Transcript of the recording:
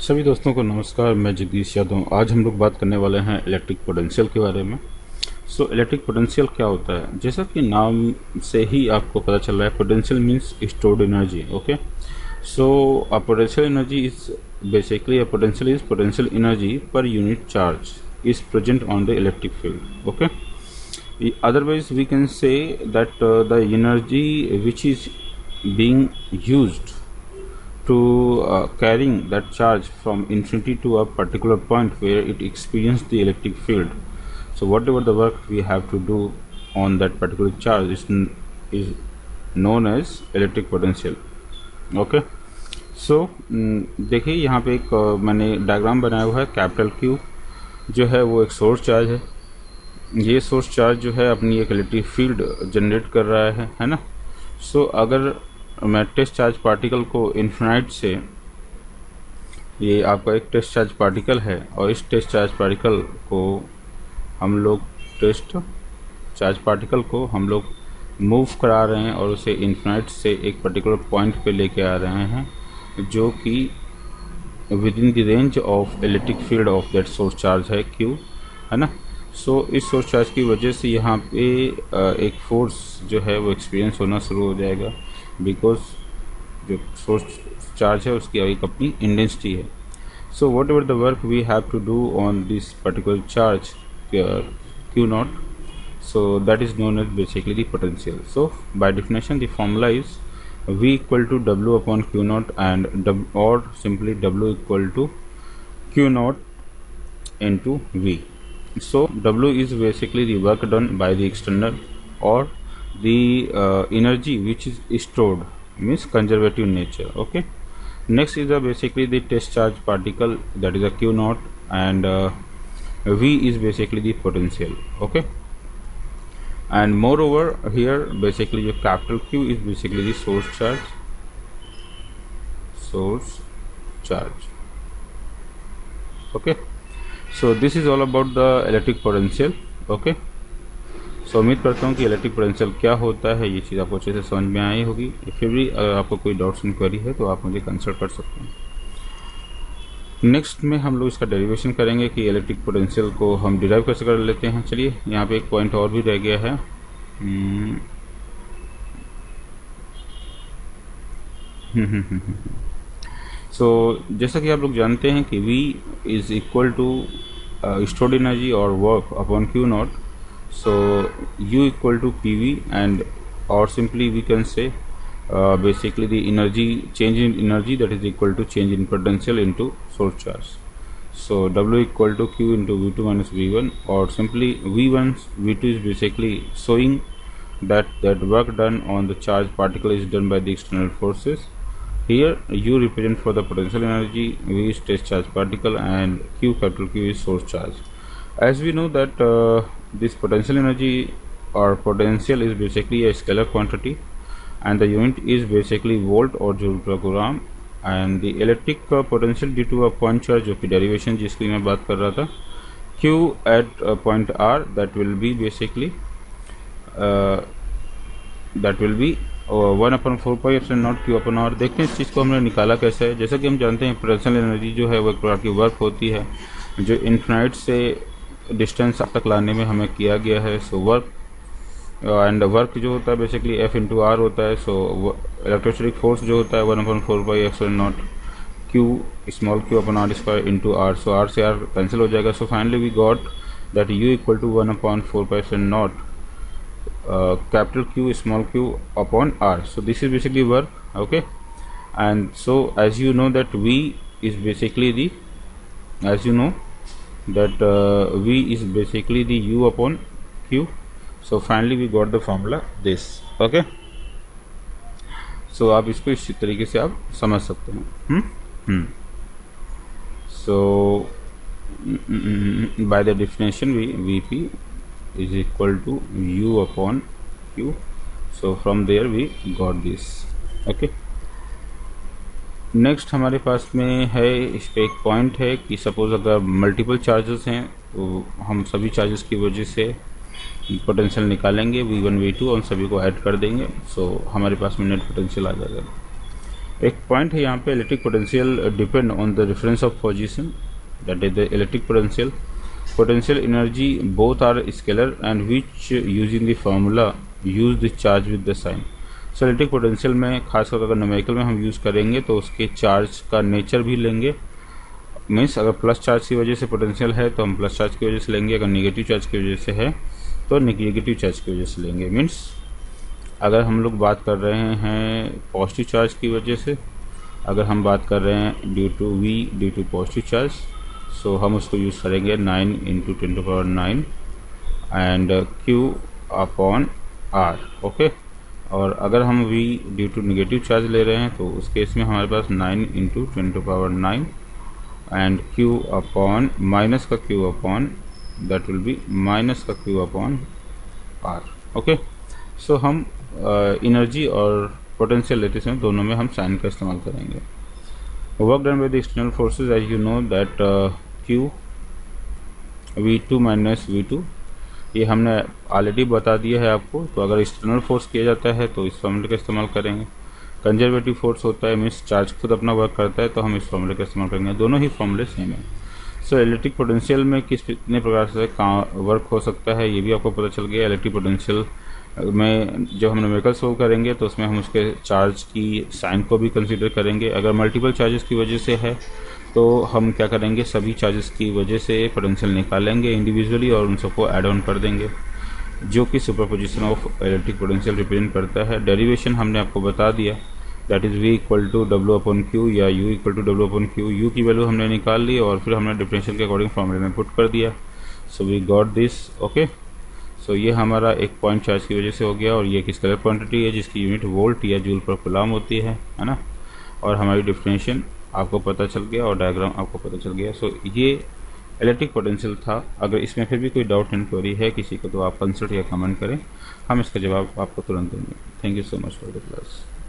सभी दोस्तों को नमस्कार। मैं जगदीश यादव। आज हम लोग बात करने वाले हैं इलेक्ट्रिक पोटेंशियल के बारे में। इलेक्ट्रिक पोटेंशियल क्या होता है? जैसा कि नाम से ही आपको पता चल रहा है, potential means stored energy. Okay, a potential energy is basically a potential energy per unit charge is present on the electric field. Okay, otherwise we can say that the energy which is being used to carrying that charge from infinity to a particular point where it experiences the electric field. So whatever the work we have to do on that particular charge is known as electric potential. Okay, देखिए यहाँ पे एक मैंने diagram बनाया हुआ है। Capital Q जो है वो एक सोर्स चार्ज है। ये सोर्स चार्ज जो है अपनी एक इलेक्ट्रिक फील्ड जनरेट कर रहा है ना। अगर मैं टेस्ट चार्ज पार्टिकल को इन्फिनाइट से, ये आपका एक टेस्ट चार्ज पार्टिकल है और इस टेस्ट चार्ज पार्टिकल को हम लोग मूव करा रहे हैं और उसे इन्फिनाइट से एक पर्टिकुलर पॉइंट पे लेके आ रहे हैं जो कि with in the range of electric field of that source charge है क्यू, है ना। इस सोर्स चार्ज की वजह से यहाँ पे एक फोर्स जो है वो एक्सपीरियंस होना शुरू हो जाएगा, बिकॉज जो सोर्स चार्ज है उसकी एक अपनी इंटेंसिटी है। Whatever the work we have to do on this particular charge Q not, that is known as basically the potential. By definition the formula is V equal to W upon Q naught or simply W equal to Q naught into V. W is basically the work done by the external or the energy which is stored, means conservative nature. Okay, next is basically the test charge particle, that is a Q naught, and V is basically the potential. Okay, and moreover here basically your capital Q is basically the source charge. Okay, this is all about the electric potential. Okay, उम्मीद करता हूँ कि electric potential क्या होता है ये चीज़ आपको अच्छे से समझ में आई होगी। फिर भी अगर आपको कोई डाउट्स इंक्वायरी है तो आप मुझे कंसल्ट कर सकते हैं। नेक्स्ट में हम लोग इसका डेरिवेशन करेंगे कि इलेक्ट्रिक पोटेंशियल को हम डिराइव कैसे कर लेते हैं। चलिए, यहाँ पे एक पॉइंट और भी रह गया है। जैसा कि आप लोग जानते हैं कि V is equal to stored energy और work upon Q naught, U equal to PV and और simply we can say basically the change in energy, that is equal to change in potential into source charge. W equal to Q into V2 minus V1, or simply V2 is basically showing that work done on the charged particle is done by the external forces. Here U represent for the potential energy, V is test charge particle, and capital Q is source charge. As we know that this potential energy or potential is basically a scalar quantity, and the unit is basically volt or joule per coulomb, and the electric potential due to a point charge, जो कि derivation जिसकी मैं बात कर रहा था, Q at point R, that will be basically 1/4π0 Q upon R। देखते हैं इस चीज़ को हमने निकाला कैसे है। जैसा कि हम जानते हैं पोटेंशियल एनर्जी जो है वो एक प्रकार की वर्क होती है जो इन्फिनाइट से डिस्टेंस तक लाने में हमें किया गया है। वर्क जो होता है बेसिकली F इंटू आर होता है। इलेक्ट्रोस्टैटिक फोर्स जो होता है 1/4πε0 Q small q upon R square into R. R से आर कैंसिल हो जाएगा। Finally we got that U equal to 1/4πε0 capital Q small q upon R। This is basically work. Okay, and as you know that V is basically the V is basically the U upon Q. Finally we got the formula this. Okay, आप इसको इस तरीके से आप समझ सकते हैं। by the definition Vp is equal to U upon Q. From there we got this. Okay, next हमारे पास में है, इस पे एक पॉइंट है कि सपोज अगर मल्टीपल चार्जेस हैं तो हम सभी चार्जेस की वजह से पोटेंशियल निकालेंगे V1 V2 और सभी को ऐड कर देंगे। हमारे पास में नेट पोटेंशियल आ जाएगा। एक पॉइंट है यहाँ पे, electric potential depend on the reference of position, that is the electric potential. Potential energy both are scalar and which using the formula use the charge with the sign. So electric potential में खासकर अगर numerical में हम use करेंगे तो उसके charge का nature भी लेंगे. मीन्स अगर प्लस चार्ज की वजह से पोटेंशियल है तो हम प्लस चार्ज की वजह से लेंगे, अगर नेगेटिव चार्ज की वजह से है तो नेगेटिव चार्ज की वजह से लेंगे. मीन्स अगर हम लोग बात कर रहे हैं पॉजिटिव चार्ज की वजह से, अगर हम बात कर रहे हैं due to V due to positive charge, so हम उसको यूज़ करेंगे 9 × 10⁹ and Q upon R. Okay. और अगर हम V due to negative charge ले रहे हैं तो उस केस में हमारे पास 9 × 10⁹ एंड Q अपॉन माइनस का Q upon that will be minus का Q upon R. Okay. So हम एनर्जी और पोटेंशियल लेते समय दोनों में हम साइन का इस्तेमाल करेंगे. Work done by the external forces, as you know that Q V2 minus V2, ये हमने ऑलरेडी बता दिया है आपको. तो अगर एक्सटर्नल फोर्स किया जाता है तो इस फॉर्मूले का इस्तेमाल करेंगे. कंजर्वेटिव फोर्स होता है, मीन्स चार्ज खुद अपना वर्क करता है, तो हम इस फॉर्मूले का इस्तेमाल करेंगे. दोनों ही फॉर्मूले सेम है. सो इलेक्ट्रिक पोटेंशियल में कितने प्रकार से वर्क हो सकता है ये भी आपको पता चल गया. इलेक्ट्रिक पोटेंशियल में जब हम न्यूमेरिकल सोल्व करेंगे तो उसमें हम उसके चार्ज की साइन को भी कंसीडर करेंगे. अगर मल्टीपल चार्जेस की वजह से है तो हम क्या करेंगे, सभी चार्जेस की वजह से पोटेंशियल निकालेंगे इंडिविजुअली और उन सबको ऐड ऑन कर देंगे, जो कि superposition of electric potential represent करता है. डेरिवेशन हमने आपको बता दिया, दैट इज़ V = W/Q या U = W/Q. U की वैल्यू हमने निकाल ली और फिर हमने डिफरेंशियल के अकॉर्डिंग फॉर्मूले में पुट कर दिया. So we got this. Okay. So ये हमारा एक पॉइंट चार्ज की वजह से हो गया और ये एक स्केलर क्वांटिटी है जिसकी यूनिट वोल्ट या जूल पर कूलम होती है ना. और हमारी डिफरेंशियल आपको पता चल गया और डायग्राम आपको पता चल गया. सो ये इलेक्ट्रिक पोटेंशियल था. अगर इसमें फिर भी कोई डाउट इंक्वायरी है किसी को तो आप कंसल्ट या कमेंट करें, हम इसका जवाब आपको तुरंत देंगे. Thank you so much for the class.